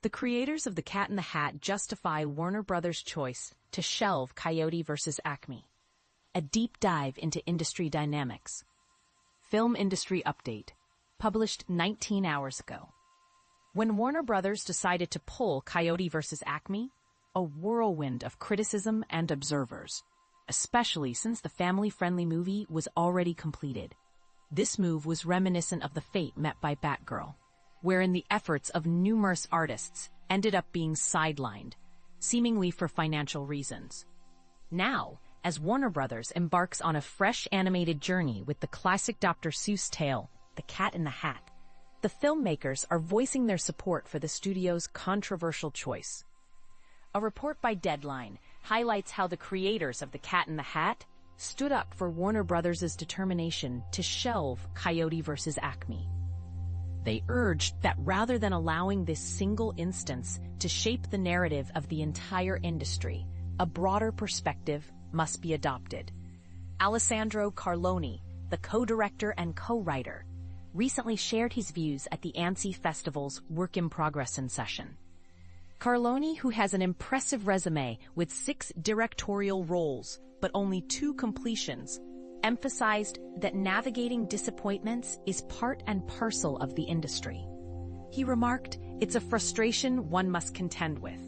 The creators of The Cat in the Hat justify Warner Brothers' choice to shelve Coyote versus Acme. A deep dive into industry dynamics. Film Industry Update, published 19 hours ago. When Warner Brothers decided to pull Coyote versus Acme, a whirlwind of criticism and observers, especially since the family-friendly movie was already completed. This move was reminiscent of the fate met by Batgirl, wherein the efforts of numerous artists ended up being sidelined, seemingly for financial reasons. Now, as Warner Brothers embarks on a fresh animated journey with the classic Dr. Seuss tale, The Cat in the Hat, the filmmakers are voicing their support for the studio's controversial choice. A report by Deadline highlights how the creators of The Cat in the Hat stood up for Warner Brothers' determination to shelve Coyote versus Acme. They urged that rather than allowing this single instance to shape the narrative of the entire industry, a broader perspective must be adopted. Alessandro Carloni, the co-director and co-writer, recently shared his views at the Annecy Festival's Work in Progress session. Carloni, who has an impressive resume with 6 directorial roles but only 2 completions, emphasized that navigating disappointments is part and parcel of the industry. He remarked, "It's a frustration one must contend with.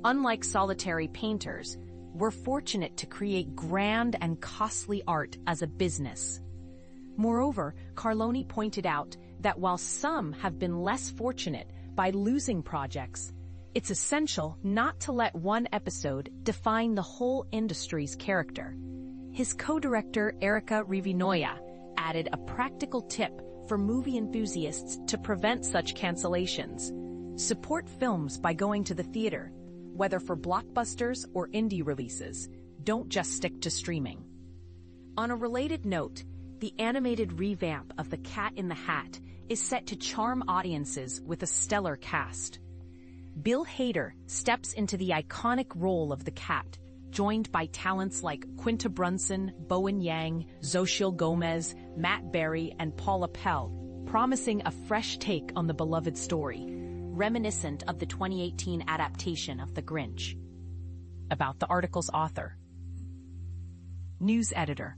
Unlike solitary painters, we're fortunate to create grand and costly art as a business." Moreover, Carloni pointed out that while some have been less fortunate by losing projects, it's essential not to let one episode define the whole industry's character. His co-director, Rivinoja, added a practical tip for movie enthusiasts to prevent such cancellations. Support films by going to the theater, whether for blockbusters or indie releases. Don't just stick to streaming. On a related note, the animated revamp of The Cat in the Hat is set to charm audiences with a stellar cast. Bill Hader steps into the iconic role of the cat, joined by talents like Quinta Brunson, Bowen Yang, Xochitl Gomez, Matt Berry, and Paula Pell, promising a fresh take on the beloved story, reminiscent of the 2018 adaptation of The Grinch. About the article's author. News editor.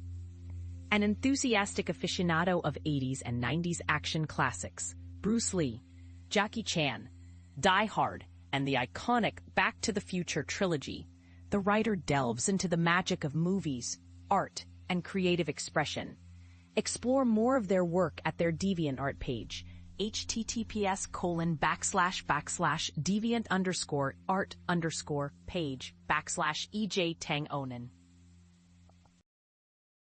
An enthusiastic aficionado of 80s and 90s action classics, Bruce Lee, Jackie Chan, Die Hard, and the iconic Back to the Future trilogy, the writer delves into the magic of movies, art, and creative expression. Explore more of their work at their DeviantArt page, https://deviant_art_page/EJ Tang Onan.